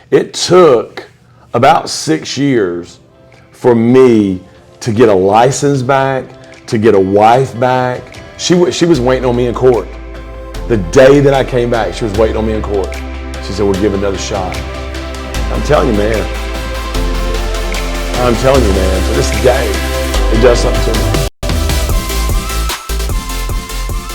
It took about 6 years for me to get a license back, to get a wife back. She was waiting on me in court. The day that I came back, she was waiting on me in court. She said, we'll give it another shot. I'm telling you, man. I'm telling you, man, to this day, it does something to me.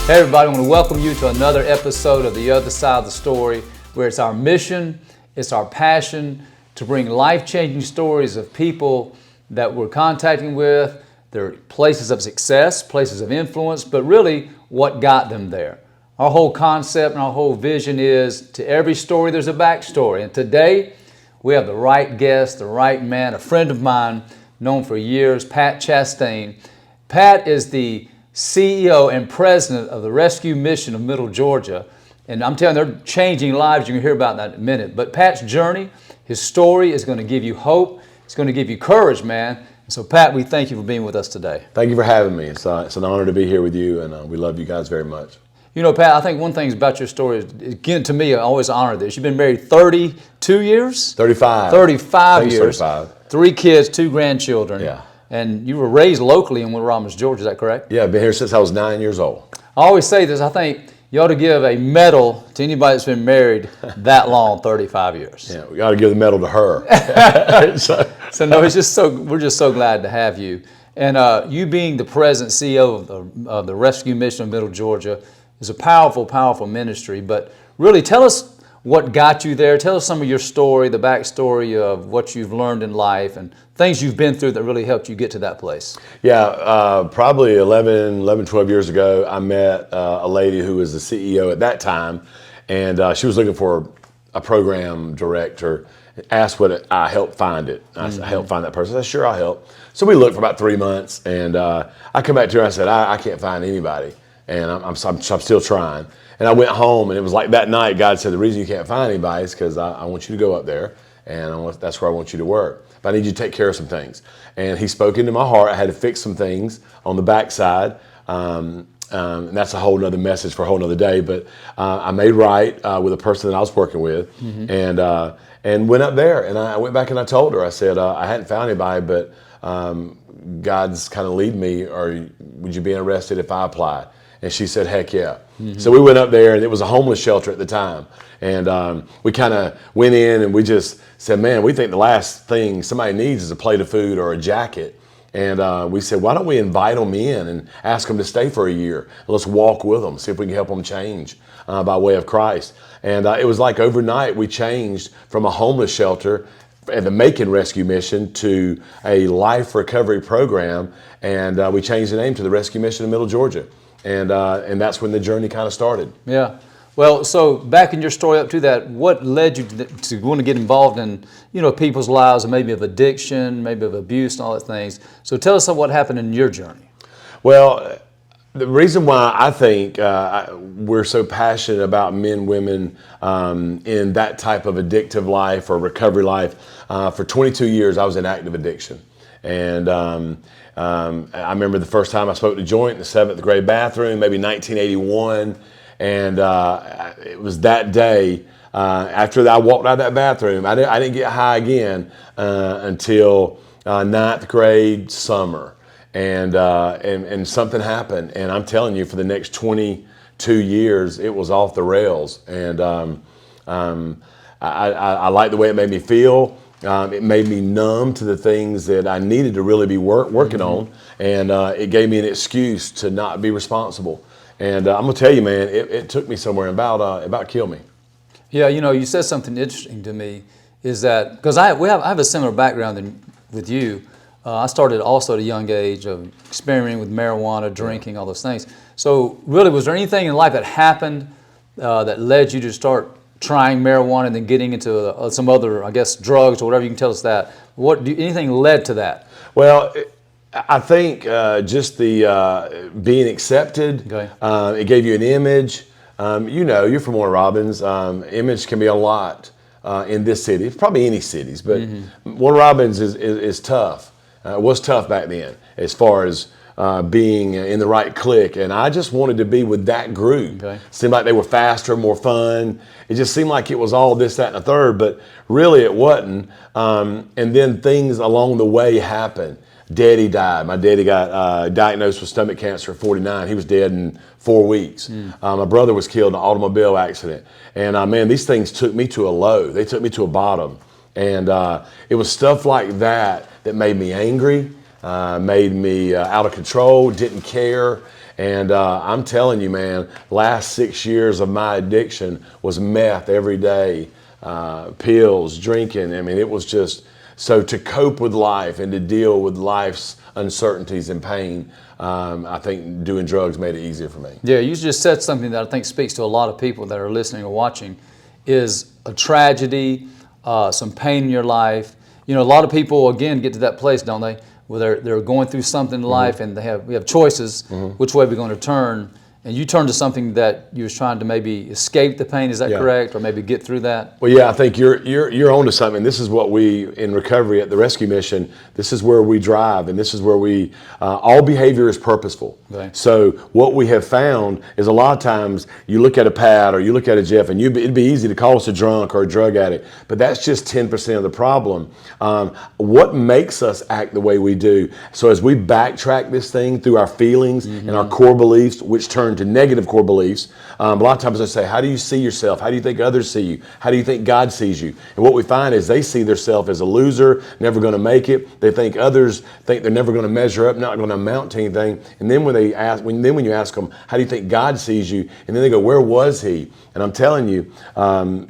Hey everybody, I want to welcome you to another episode of The Other Side of the Story, where it's our mission, it's our passion to bring life-changing stories of people that we're contacting with, their places of success, places of influence, but really what got them there. Our whole concept and our whole vision is to every story there's a backstory. And today we have the right guest, the right man, a friend of mine, known for years, Pat Chastain. Pat is the CEO and president of the Rescue Mission of Middle Georgia. And I'm telling you, they're changing lives. You can hear about that in a minute. But Pat's journey, his story is going to give you hope. It's going to give you courage, man. And so, Pat, we thank you for being with us today. Thank you for having me. It's an honor to be here with you, and we love you guys very much. You know, Pat, I think one thing about your story is, again, to me, I always honor this. You've been married 32 years? 35. 35 years. 35. 3 kids, 2 grandchildren. Yeah. And you were raised locally in Winter Robins, Georgia, is that correct? Yeah, I've been here since I was 9 years old. I always say this, I think you ought to give a medal to anybody that's been married that long, 35 years. Yeah, we got to give the medal to her. So no, we're just so glad to have you. And you being the president CEO of the Rescue Mission of Middle Georgia is a powerful, powerful ministry. But really, tell us what got you there. Tell us some of your story, the backstory of what you've learned in life and things you've been through that really helped you get to that place. Yeah, probably 12 years ago, I met a lady who was the CEO at that time, and she was looking for a program director. Asked would I help find it. I said, help find that person. I said, sure, I'll help. So we looked for about 3 months, and I come back to her and I said, I can't find anybody, and I'm still trying. And I went home, and it was like that night, God said, the reason you can't find anybody is because I want you to go up there, and that's where I want you to work. But I need you to take care of some things. And he spoke into my heart. I had to fix some things on the backside. And that's a whole nother message for a whole nother day. But I made right with a person that I was working with, and went up there. And I went back and I told her, I said, I hadn't found anybody, but God's kind of leading me, or would you be interested if I applied? And she said, heck yeah. So we went up there, and it was a homeless shelter at the time. And we kind of went in, and we just said, man, we think the last thing somebody needs is a plate of food or a jacket. And we said, why don't we invite them in and ask them to stay for a year? Let's walk with them, see if we can help them change by way of Christ. And it was like overnight we changed from a homeless shelter and the Macon Rescue Mission to a life recovery program. And we changed the name to the Rescue Mission of Middle Georgia. And that's when the journey kind of started. Yeah. Well, so back in your story up to that, what led you to want to get involved in, people's lives, and maybe of addiction, maybe of abuse and all those things? So tell us what happened in your journey. Well, the reason why I think we're so passionate about men, women in that type of addictive life or recovery life, for 22 years I was in active addiction. And I remember the first time I smoked a joint in the 7th grade bathroom, maybe 1981. And it was that day, after I walked out of that bathroom, I didn't get high again until 9th grade summer. And something happened. And I'm telling you, for the next 22 years, it was off the rails. And I liked the way it made me feel. It made me numb to the things that I needed to really be working on. And it gave me an excuse to not be responsible. And I'm gonna tell you, man, it took me somewhere and about killed me. Yeah, you said something interesting to me, is that because I have a similar background with you. I started also at a young age of experimenting with marijuana, drinking, all those things. So really, was there anything in life that happened that led you to start trying marijuana and then getting into some other, I guess, drugs or whatever? You can tell us that. Anything led to that? Well, I think just the being accepted. Okay. It gave you an image. You're from Warner Robins. Image can be a lot in this city. It's probably any cities, but Warner Robins is tough. It was tough back then as far as being in the right clique, and I just wanted to be with that group. Okay. Seemed like they were faster, more fun. It just seemed like it was all this, that, and the third, but really it wasn't. And then things along the way happened. Daddy died. My daddy got diagnosed with stomach cancer at 49. He was dead in 4 weeks. My brother was killed in an automobile accident. And man, these things took me to a low. They took me to a bottom. And it was stuff like that that made me angry, made me out of control, didn't care. And I'm telling you, man, last 6 years of my addiction was meth every day, pills, drinking. I mean, it was just, so to cope with life and to deal with life's uncertainties and pain, I think doing drugs made it easier for me. Yeah, you just said something that I think speaks to a lot of people that are listening or watching, is a tragedy, some pain in your life. You know, a lot of people, again, get to that place, don't they, where they're going through something in life and we have choices, which way we're going to turn. And you turned to something that you was trying to maybe escape the pain, is that correct? Or maybe get through that? Well, yeah, I think you're onto something. This is what we, in recovery at the Rescue Mission, this is where we drive, and this is where we, all behavior is purposeful. Okay. So what we have found is a lot of times you look at a Pat or you look at a Jeff, and it'd be easy to call us a drunk or a drug addict, but that's just 10% of the problem. What makes us act the way we do? So as we backtrack this thing through our feelings and our core beliefs, which turn to negative core beliefs. A lot of times I say, how do you see yourself? How do you think others see you? How do you think God sees you? And what we find is they see themselves as a loser, never going to make it. They think others think they're never going to measure up, not going to amount to anything. And then when you ask them, how do you think God sees you? And then they go, where was he? And I'm telling you,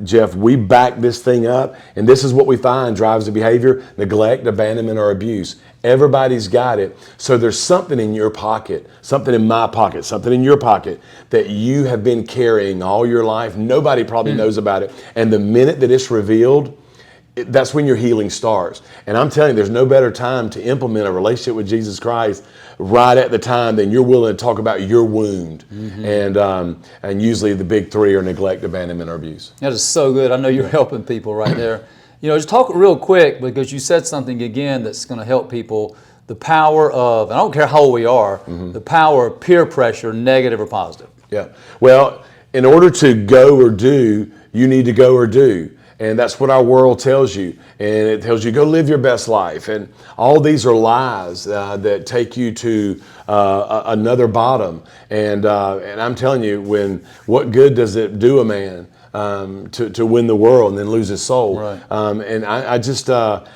Jeff, we back this thing up, and this is what we find drives the behavior: neglect, abandonment, or abuse. Everybody's got it. So there's something in your pocket, something in my pocket, something in your pocket that you have been carrying all your life. Nobody probably knows about it. And the minute that it's revealed, that's when your healing starts. And I'm telling you, there's no better time to implement a relationship with Jesus Christ right at the time than you're willing to talk about your wound. And usually the big three are neglect, abandonment, or abuse. That is so good. I know you're helping people right there. You know, just talk real quick, because you said something again that's going to help people. The power of, and I don't care how old we are, the power of peer pressure, negative or positive. Yeah. Well, in order to go or do, you need to go or do. And that's what our world tells you. And it tells you, go live your best life. And all these are lies that take you to another bottom. And I'm telling you, what good does it do a man to win the world and then lose his soul? Right. And I just, to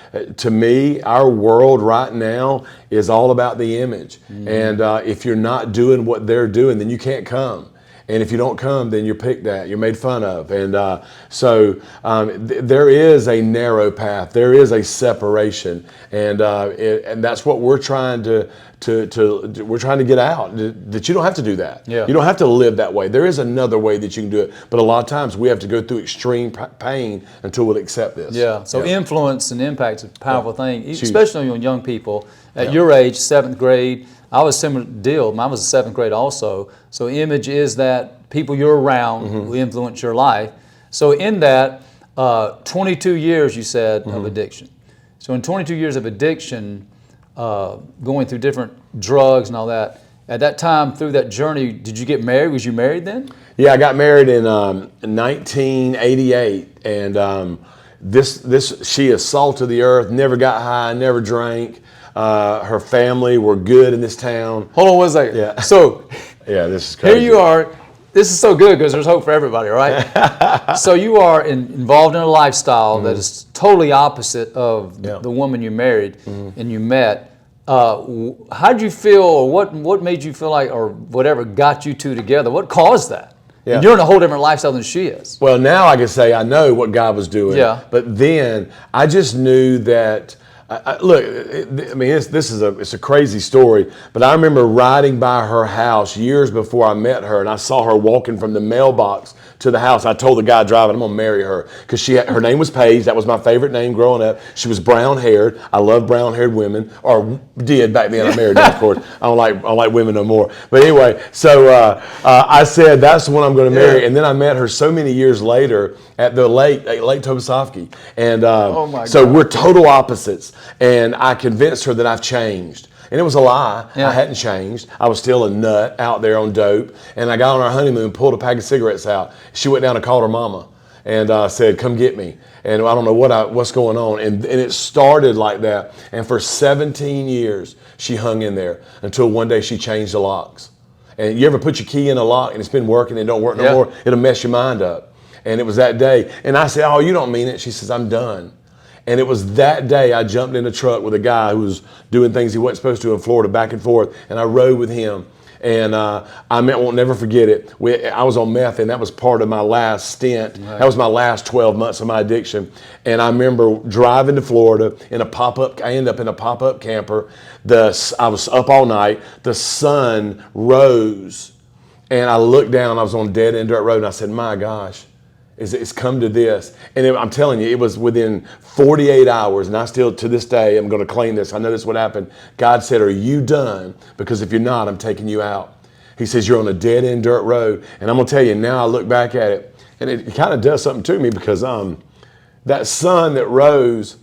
me, our world right now is all about the image. And if you're not doing what they're doing, then you can't come. And if you don't come, then you're picked at, you're made fun of. And so there is a narrow path. There is a separation. And that's what we're trying to get out, that you don't have to do that. Yeah. You don't have to live that way. There is another way that you can do it. But a lot of times we have to go through extreme pain until we'll accept this. Yeah. So influence and impact is a powerful thing, Huge. especially on young people. At your age, 7th grade, I was similar deal. Mine was 7th grade also. So image is that people you're around who influence your life. So in that, 22 years, you said, of addiction. So in 22 years of addiction, going through different drugs and all that, at that time, through that journey, did you get married? Was you married then? Yeah, I got married in 1988, and she is salt of the earth, never got high, never drank. Her family were good in this town. Hold on one second. Yeah. So yeah, this is crazy. here you are. This is so good because there's hope for everybody, right? So you are involved in a lifestyle that is totally opposite of the woman you married and you met. How did you feel, or what made you feel like, or whatever got you two together? What caused that? Yeah. And you're in a whole different lifestyle than she is. Well, now I can say I know what God was doing. Yeah. But then I just knew that. Look, it's a crazy story, but I remember riding by her house years before I met her, and I saw her walking from the mailbox to the house. I told the guy driving, I'm gonna marry her, because her name was Paige. That was my favorite name growing up. She was brown haired. I love brown haired women, or did back then. I married her, of course. I don't like women no more. But anyway, so I said that's the one I'm going to marry, and then I met her so many years later at the Lake Tobesofsky, and so we're total opposites. And I convinced her that I've changed. And it was a lie. Yeah. I hadn't changed. I was still a nut out there on dope. And I got on our honeymoon, pulled a pack of cigarettes out. She went down and called her mama and said, come get me. And I don't know what's going on. And it started like that. And for 17 years, she hung in there until one day she changed the locks. And you ever put your key in a lock and it's been working and it don't work no more? It'll mess your mind up. And it was that day. And I said, oh, you don't mean it. She says, I'm done. And it was that day I jumped in a truck with a guy who was doing things he wasn't supposed to in Florida, back and forth. And I rode with him. And won't never forget it. I was on meth, and that was part of my last stint. Right. That was my last 12 months of my addiction. And I remember driving to Florida in a pop-up. I ended up in a pop-up camper. I was up all night. The sun rose, and I looked down. I was on a dead-end dirt road, and I said, my gosh. It's come to this. And I'm telling you, it was within 48 hours, and I still, to this day, I'm going to claim this. I know this is what happened. God said, are you done? Because if you're not, I'm taking you out. He says, you're on a dead-end dirt road. And I'm going to tell you, now I look back at it, and it kind of does something to me because that sun that rose,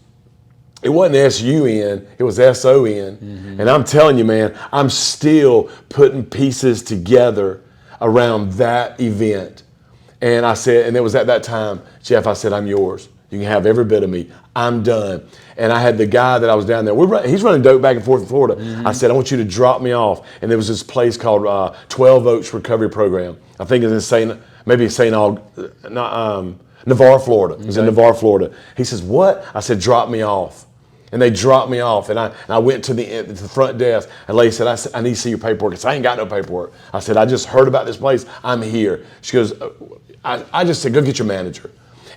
it wasn't S-U-N, it was S-O-N. Mm-hmm. And I'm telling you, man, I'm still putting pieces together around that event. And I said, and it was at that time, Jeff, I said, I'm yours. You can have every bit of me. I'm done. And I had the guy that I was down there. He's running dope back and forth in Florida. Mm-hmm. I said, I want you to drop me off. And there was this place called 12 Oaks Recovery Program. I think it's in Navarre, Florida. It was in Navarre, Florida. He says, what? I said, drop me off. And they dropped me off, and I went to the front desk, and the lady said, I need to see your paperwork. I said, I ain't got no paperwork. I said, I just heard about this place. I'm here. She goes, I just said, go get your manager.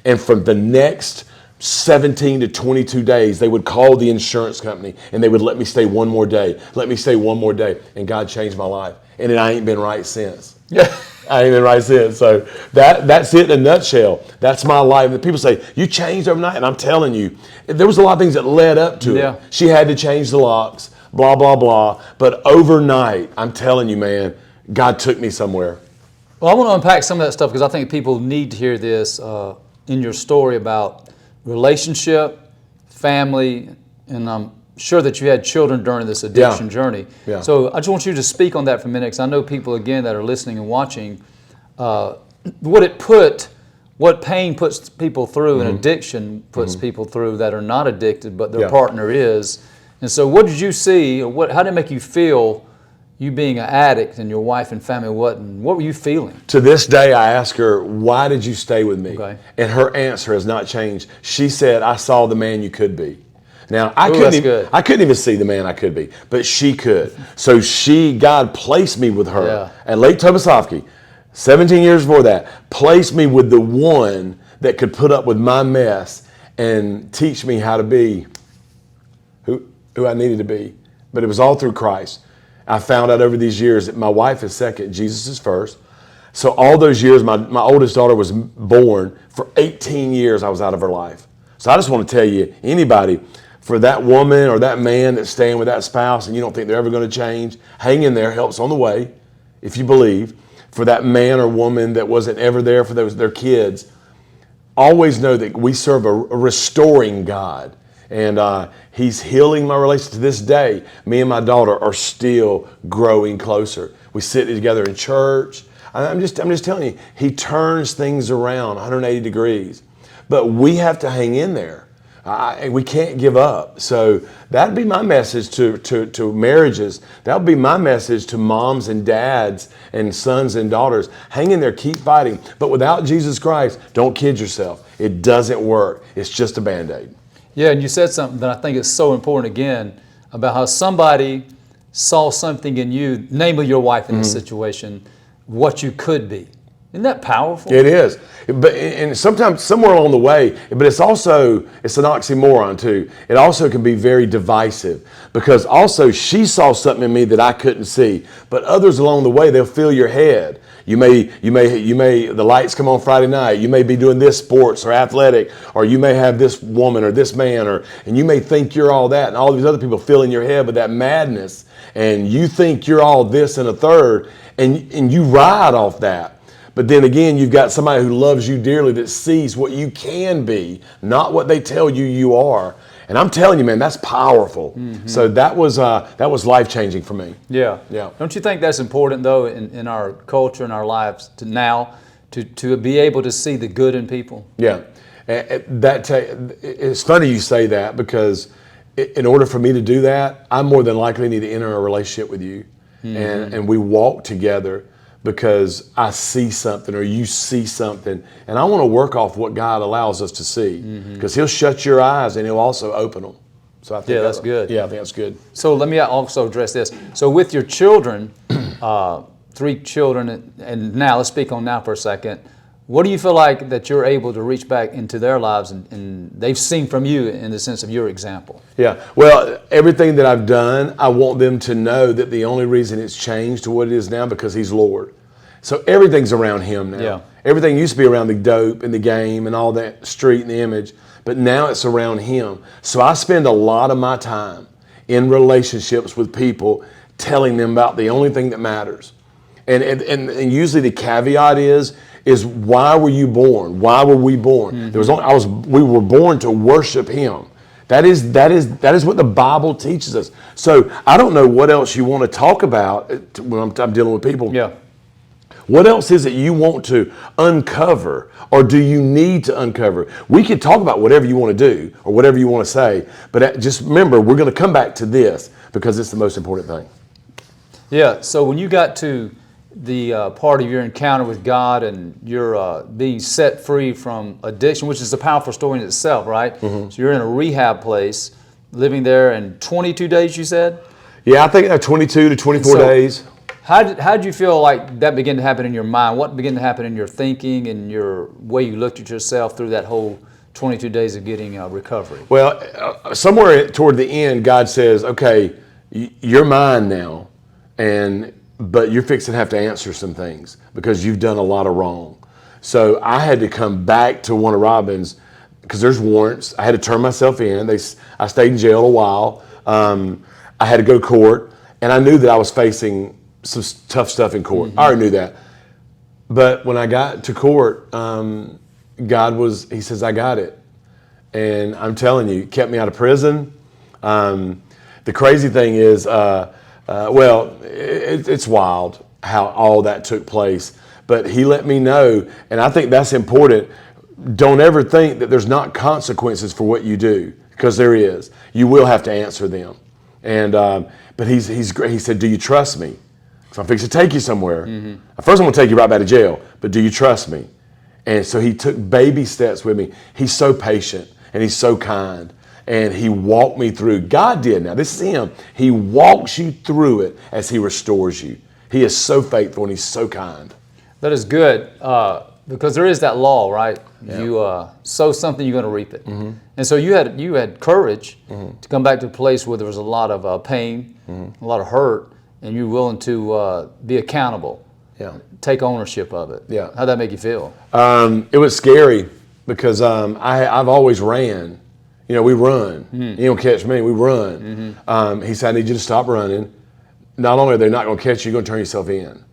And from the next 17 to 22 days, they would call the insurance company, and they would let me stay one more day. Let me stay one more day. And God changed my life. And I ain't been right since. Yeah. I ain't been right since. So that's it in a nutshell. That's my life. And people say, you changed overnight. And I'm telling you, there was a lot of things that led up to it. She had to change the locks, blah, blah, blah. But overnight, I'm telling you, man, God took me somewhere. Well, I want to unpack some of that stuff because I think people need to hear this in your story about relationship, family, and I'm sure that you had children during this addiction journey. Yeah. So I just want you to speak on that for a minute because I know people, again, that are listening and watching, what pain puts people through and addiction puts people through that are not addicted, but their partner is. And so what did you see, or how did it make you feel, you being an addict and your wife and family wasn't? What were you feeling? To this day, I ask her, why did you stay with me? Okay. And her answer has not changed. She said, I saw the man you could be. Now, I couldn't even see the man I could be, but she could. So God placed me with her at Lake Tobesofkee, 17 years before that, placed me with the one that could put up with my mess and teach me how to be who I needed to be. But it was all through Christ. I found out over these years that my wife is second, Jesus is first. So all those years, my oldest daughter was born. For 18 years, I was out of her life. So I just want to tell you, anybody, for that woman or that man that's staying with that spouse and you don't think they're ever going to change, hang in there, help's on the way, if you believe. For that man or woman that wasn't ever there for their kids, always know that we serve a restoring God. And he's healing my relationship to this day. Me and my daughter are still growing closer. We sit together in church. I'm just telling you, he turns things around 180 degrees. But we have to hang in there. We can't give up. So that'd be my message to marriages. That would be my message to moms and dads and sons and daughters. Hang in there, keep fighting. But without Jesus Christ, don't kid yourself. It doesn't work. It's just a Band-Aid. Yeah, and you said something that I think is so important again about how somebody saw something in you, namely your wife in this situation, what you could be. Isn't that powerful? It is. And sometimes, somewhere along the way, but it's an oxymoron too. It also can be very divisive because also she saw something in me that I couldn't see. But others along the way, they'll fill your head. You may, the lights come on Friday night. You may be doing this sports or athletic, or you may have this woman or this man, and you may think you're all that, and all these other people fill in your head with that madness, and you think you're all this and a third, and you ride off that. But then again, you've got somebody who loves you dearly that sees what you can be, not what they tell you you are. And I'm telling you, man, that's powerful. So that was life-changing for me. Yeah. Yeah. Don't you think that's important, though, in our culture, in our lives to be able to see the good in people? Yeah. It's funny you say that, because in order for me to do that, I more than likely need to enter a relationship with you. And we walk together because I see something or you see something. And I want to work off what God allows us to see, because He'll shut your eyes and He'll also open them. So I think that's good. Yeah, I think that's good. So let me also address this. So with your children, 3 children, and now let's speak on now for a second. What do you feel like that you're able to reach back into their lives and they've seen from you in the sense of your example? Yeah, well, everything that I've done, I want them to know that the only reason it's changed to what it is now because He's Lord. So everything's around Him now. Yeah. Everything used to be around the dope and the game and all that street and the image, but now it's around Him. So I spend a lot of my time in relationships with people, telling them about the only thing that matters. And usually the caveat is why were you born? Why were we born? We were born to worship Him. That is what the Bible teaches us. So I don't know what else you want to talk about when I'm dealing with people. Yeah. What else is it you want to uncover, or do you need to uncover? We can talk about whatever you want to do or whatever you want to say, but just remember, we're going to come back to this because it's the most important thing. Yeah, so when you got to the part of your encounter with God and you're being set free from addiction, which is a powerful story in itself, right? So you're in a rehab place, living there in 22 days, you said? Yeah, I think 22 to 24 days. How did you feel like that began to happen in your mind? What began to happen in your thinking and your way you looked at yourself through that whole 22 days of getting recovery? Well, somewhere toward the end, God says, okay, you're mine now, but you're fixing to have to answer some things because you've done a lot of wrong. So I had to come back to Warner Robins because there's warrants. I had to turn myself in. I stayed in jail a while. I had to go to court, and I knew that I was facing some tough stuff in court. I already knew that. But when I got to court, He says, I got it. And I'm telling you, He kept me out of prison. The crazy thing is, it's wild how all that took place. But He let me know, and I think that's important. Don't ever think that there's not consequences for what you do, because there is. You will have to answer them. And but He's great. He said, do you trust me? So I'm fixing to take you somewhere. First, I'm going to take you right back to jail, but do you trust me? And so He took baby steps with me. He's so patient and He's so kind. And He walked me through. God did. Now, this is Him. He walks you through it as He restores you. He is so faithful and He's so kind. That is good, because there is that law, right? Yeah. You sow something, you're going to reap it. And so you had courage to come back to a place where there was a lot of pain, a lot of hurt, and you're willing to be accountable, take ownership of it. Yeah. How'd that make you feel? It was scary because I've always ran. We run. You don't catch me, we run. He said, I need you to stop running. Not only are they not going to catch you, you're going to turn yourself in.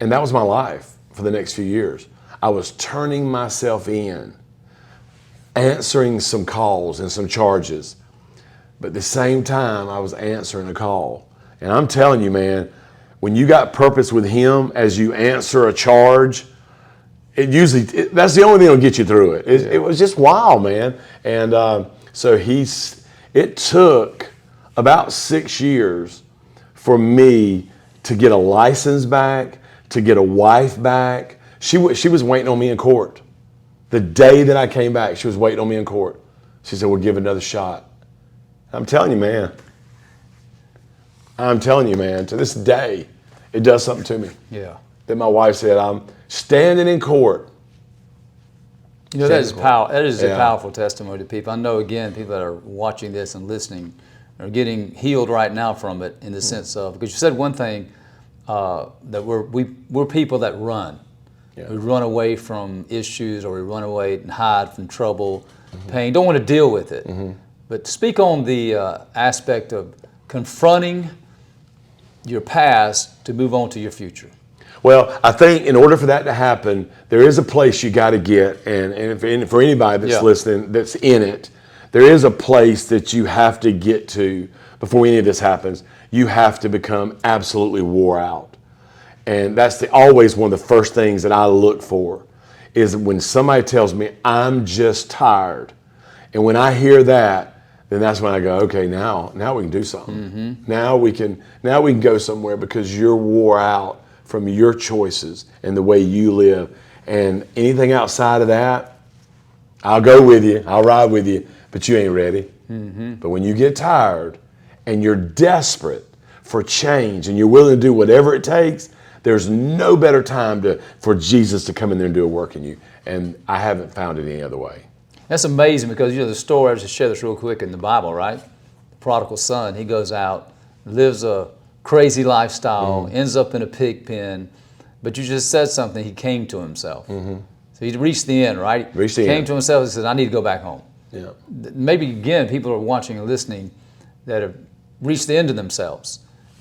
And that was my life for the next few years. I was turning myself in, answering some calls and some charges. But at the same time, I was answering a call. And I'm telling you, man, when you got purpose with Him as you answer a charge, that's the only thing that'll get you through it. It was just wild, man. And it took about 6 years for me to get a license back, to get a wife back. She was waiting on me in court. The day that I came back, she was waiting on me in court. She said, we'll give it another shot. I'm telling you, man, to this day, it does something to me. Yeah. That my wife said, I'm standing in court. That is a powerful testimony to people. I know, again, people that are watching this and listening are getting healed right now from it, in the sense of, because you said one thing, that we're people that run. Yeah. We run away from issues, or we run away and hide from trouble, pain, don't want to deal with it. But speak on the aspect of confronting your past to move on to your future. Well, I think in order for that to happen, there is a place you got to get, and for anybody that's listening, that's in it, there is a place that you have to get to before any of this happens. You have to become absolutely wore out. And that's always one of the first things that I look for, is when somebody tells me I'm just tired. And when I hear that, then that's when I go, okay, now we can do something. Now we can go somewhere, because you're wore out from your choices and the way you live. And anything outside of that, I'll go with you, I'll ride with you, but you ain't ready. But when you get tired and you're desperate for change and you're willing to do whatever it takes, there's no better time for Jesus to come in there and do a work in you. And I haven't found it any other way. That's amazing, because the story, I'll just share this real quick, in the Bible, right? The prodigal son, he goes out, lives a crazy lifestyle, ends up in a pig pen, but you just said something, he came to himself. So he reached the end, right? Came to himself and said, I need to go back home. Yeah. Maybe, again, people are watching and listening that have reached the end of themselves.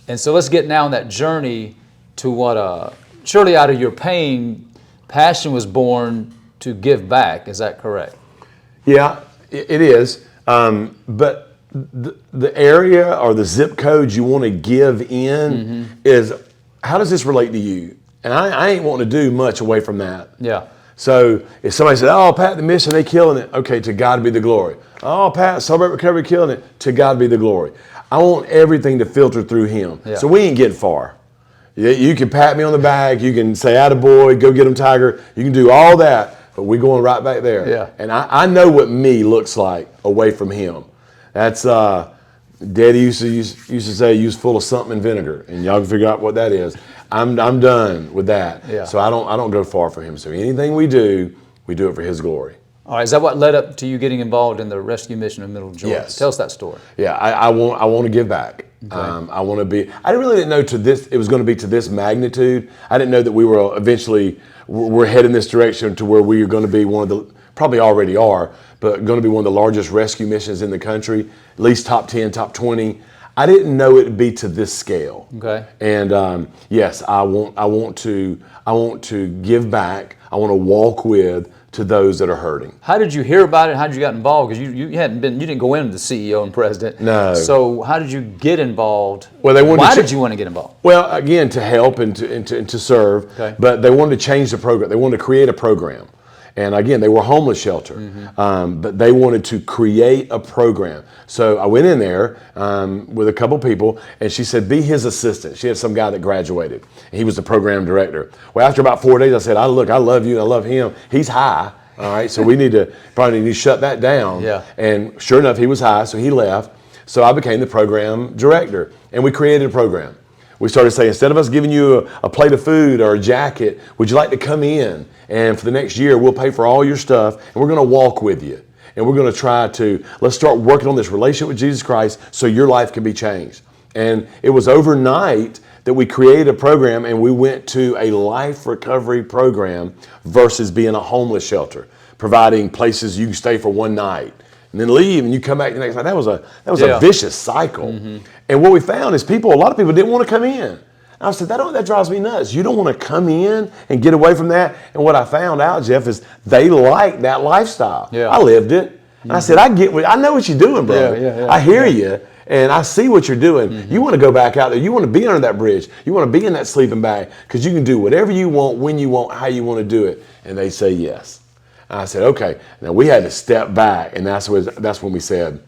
And so let's get now on that journey to what, surely out of your pain, passion was born to give back. Is that correct? Yeah, it is. But the area or the zip code you want to give in is, how does this relate to you? And I ain't wanting to do much away from that. Yeah. So if somebody said, oh, Pat, the mission, they killing it. Okay, to God be the glory. Oh, Pat, Celebrate Recovery, killing it. To God be the glory. I want everything to filter through him. Yeah. So we ain't getting far. You can pat me on the back. You can say, attaboy, go get him, Tiger. You can do all that. But we're going right back there. Yeah. And I know what me looks like away from him. That's, Daddy used to say, you was full of something and vinegar. And y'all can figure out what that is. I'm done with that. Yeah. So I don't go far for him. So anything we do it for his glory. All right, is that what led up to you getting involved in the rescue mission in Middle Georgia? Yes. Tell us that story. Yeah, I want to give back. Okay. I want to be. I really didn't know it was going to be to this magnitude. I didn't know that we were eventually we're heading this direction to where we are going to be one of the, probably already are, but going to be one of the largest rescue missions in the country, at least top 10, top 20. I didn't know it would be to this scale. Okay. And yes, I want to give back. I want to walk with to those that are hurting. How did you hear about it? How did you get involved? Because you didn't go into the CEO and president. No. So how did you get involved? Well, why did you want to get involved? Well, again, to help and to serve. Okay. But they wanted to change the program. They wanted to create a program. And again, they were a homeless shelter, but they wanted to create a program. So I went in there with a couple people, and she said, be his assistant. She had some guy that graduated. He was the program director. Well, after about 4 days, I said, I love you, I love him. He's high, all right? So we probably need to shut that down. Yeah. And sure enough, he was high, so he left. So I became the program director, and we created a program. We started saying, instead of us giving you a plate of food or a jacket, would you like to come in? And for the next year, we'll pay for all your stuff, and we're going to walk with you. And we're going to let's start working on this relationship with Jesus Christ so your life can be changed. And it was overnight that we created a program, and we went to a life recovery program versus being a homeless shelter, providing places you can stay for one night and then leave, and you come back the next night. That was a vicious cycle. And what we found is a lot of people didn't want to come in. I said, that drives me nuts. You don't want to come in and get away from that. And what I found out, Jeff, is they like that lifestyle. Yeah. I lived it. And I said, I know what you're doing, brother. Yeah. I hear you, and I see what you're doing. You want to go back out there. You want to be under that bridge. You want to be in that sleeping bag, because you can do whatever you want, when you want, how you want to do it. And they say yes. And I said, okay. Now we had to step back, and that's when we said,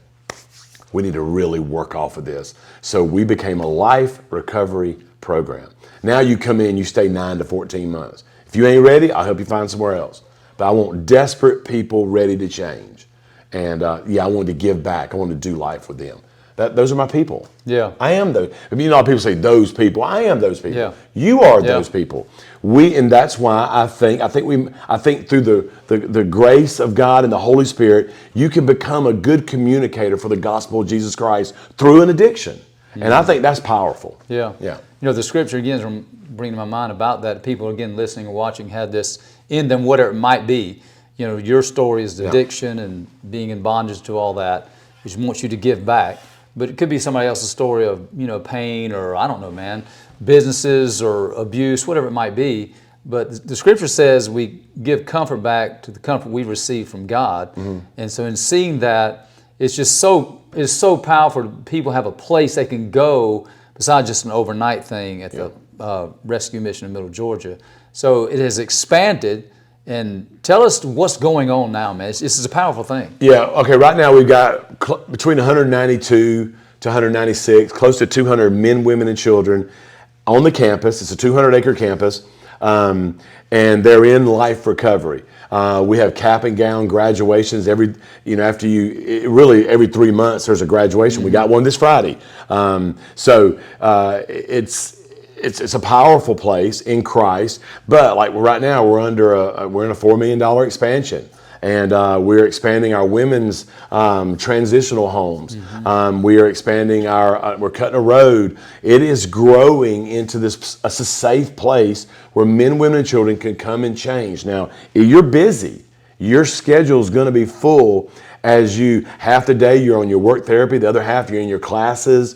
we need to really work off of this. So we became a life recovery program. Now you come in, you stay 9 to 14 months. If you ain't ready, I'll help you find somewhere else. But I want desperate people ready to change. And I wanted to give back. I wanted to do life with them. Those are my people. Yeah. I am those. I mean, people say those people. I am those people. Yeah. You are those people. And that's why I think through the grace of God and the Holy Spirit, you can become a good communicator for the gospel of Jesus Christ through an addiction. And I think that's powerful. Yeah. Yeah. The scripture again is bringing to my mind about that. People again listening and watching had this in them, whatever it might be. Your story is addiction and being in bondage to all that, which wants you to give back. But it could be somebody else's story of, pain or, I don't know, man, businesses or abuse, whatever it might be. But the scripture says we give comfort back to the comfort we receive from God. And so in seeing that, it's so powerful. People have a place they can go besides just an overnight thing at the rescue mission in Middle Georgia. So it has expanded. And tell us what's going on now, man. This is a powerful thing. Yeah. Okay. Right now we've got between 192 to 196, close to 200 men, women, and children on the campus. It's a 200-acre campus, and they're in life recovery. We have cap and gown graduations every 3 months there's a graduation. We got one this Friday. It's a powerful place in Christ, but like right now we're in a $4 million expansion, and we're expanding our women's transitional homes. We are expanding we're cutting a road. It is growing into a safe place where men, women, and children can come and change. Now, if you're busy, your schedule is going to be full as half the day you're on your work therapy, the other half you're in your classes.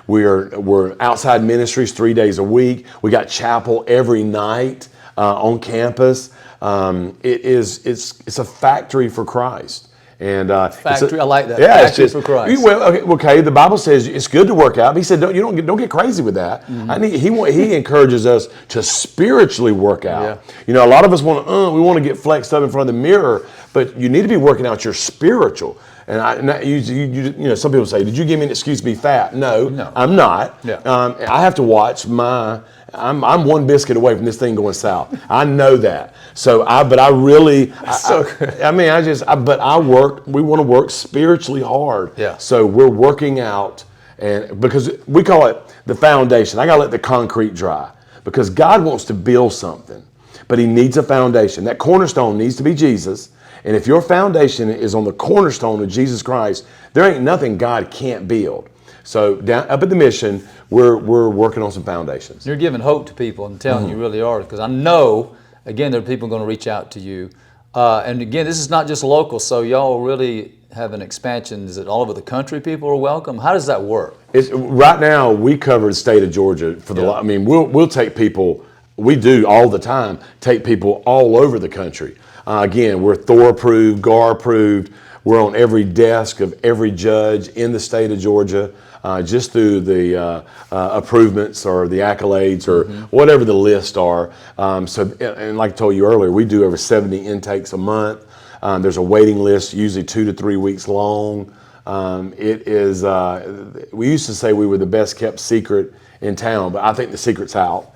We're outside ministries 3 days a week. We got chapel every night on campus. It's a factory for Christ. And factory, I like that. Yeah, factory for Christ. Well, okay. The Bible says it's good to work out. But he said don't get crazy with that. He encourages us to spiritually work out. Yeah. A lot of us want to get flexed up in front of the mirror, but you need to be working out your spiritual. And some people say, "Did you give me an excuse to be fat?" No. I'm not. Yeah. I have to watch I'm one biscuit away from this thing going south. I know that. So we want to work spiritually hard. Yeah. So we're working out, and because we call it the foundation. I got to let the concrete dry because God wants to build something, but He needs a foundation. That cornerstone needs to be Jesus. And if your foundation is on the cornerstone of Jesus Christ, there ain't nothing God can't build. So up at the mission, we're working on some foundations. You're giving hope to people and telling you really are, because I know, again, there are people going to reach out to you. And again, this is not just local, so y'all really have an expansion. Is it all over the country people are welcome? How does that work? Right now, we cover the state of Georgia. We'll take people, we do all the time, take people all over the country. Again, we're Thor approved, GAR approved. We're on every desk of every judge in the state of Georgia, just through the approvements or the accolades or whatever the lists are. And like I told you earlier, we do over 70 intakes a month. There's a waiting list, usually 2 to 3 weeks long. We used to say we were the best kept secret in town, but I think the secret's out.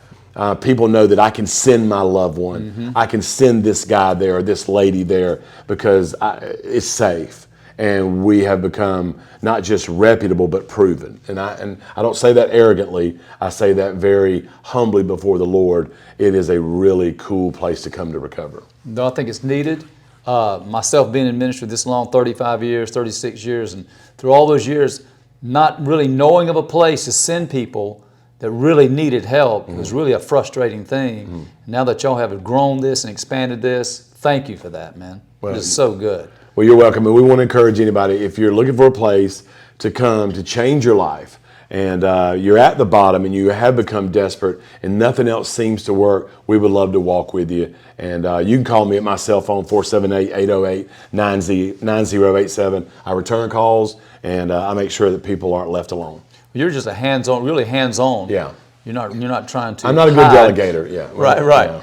People know that I can send my loved one. I can send this guy there or this lady there because it's safe. And we have become not just reputable, but proven. And I don't say that arrogantly. I say that very humbly before the Lord. It is a really cool place to come to recover. No, I think it's needed. Myself being in ministry this long, 35 years, 36 years, and through all those years, not really knowing of a place to send people that really needed help was really a frustrating thing. Now that y'all have grown this and expanded this, thank you for that, man. Well, it's so good. Well, you're welcome. And we want to encourage anybody, if you're looking for a place to come to change your life, and you're at the bottom and you have become desperate and nothing else seems to work, we would love to walk with you. And you can call me at my cell phone, 478-808-9087. I return calls, and I make sure that people aren't left alone. You're just a really hands-on. Yeah. You're not trying to. I'm not a good delegator. Yeah. Right. Yeah.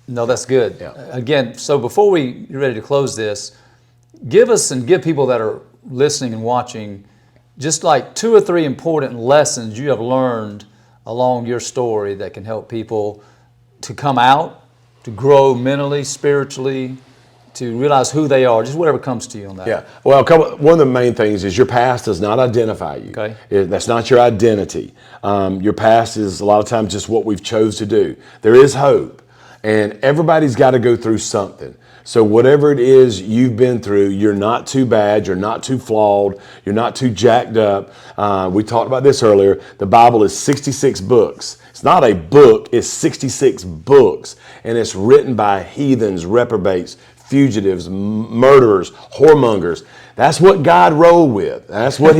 No, that's good. Yeah. Again, so before we're ready to close this, give people that are listening and watching just like 2 or 3 important lessons you have learned along your story that can help people to come out, to grow mentally, spiritually, to realize who they are, just whatever comes to you on that. Yeah. Well, one of the main things is your past does not identify you. Okay. That's not your identity. Your past is a lot of times just what we've chose to do. There is hope, and everybody's got to go through something. So whatever it is you've been through, you're not too bad, you're not too flawed, you're not too jacked up. We talked about this earlier. The Bible is 66 books. It's not a book, it's 66 books. And it's written by heathens, reprobates, fugitives, murderers, whoremongers. That's what God rolled with. That's what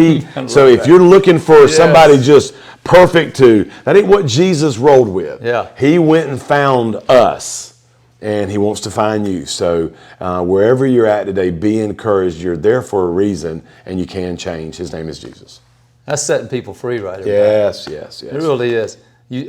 so if you're looking for somebody just perfect that ain't what Jesus rolled with. Yeah. He went and found us. and he wants to find you. So wherever you're at today, be encouraged. You're there for a reason, and you can change. His name is Jesus. That's setting people free right there. Yes, yes, yes. It really is.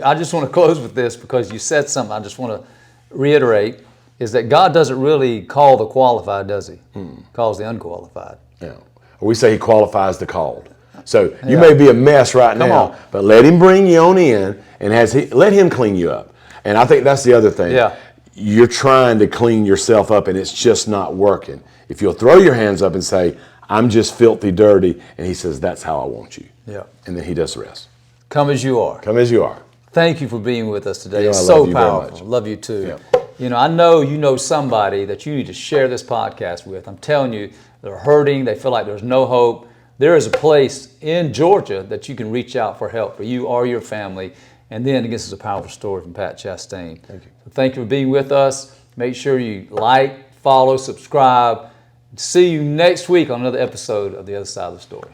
I just want to close with this because you said something I just want to reiterate, is that God doesn't really call the qualified, does he? He calls the unqualified. Yeah. We say he qualifies the called. So you may be a mess right now, but let him bring you on in, and let him clean you up. And I think that's the other thing. Yeah. You're trying to clean yourself up, and it's just not working. If you'll throw your hands up and say, I'm just filthy dirty, and he says, that's how I want you. Yeah. And then he does the rest. Come as you are. Come as you are. Thank you for being with us today. You know, It's I so love you very powerful. much. Love you too. Yeah. You know, I know you know somebody that you need to share this podcast with. I'm telling you, they're hurting. They feel like there's no hope. There is a place in Georgia that you can reach out for help for you or your family. And then this is a powerful story from Pat Chastain. Thank you. So thank you for being with us. Make sure you like, follow, subscribe. See you next week on another episode of The Other Side of the Story.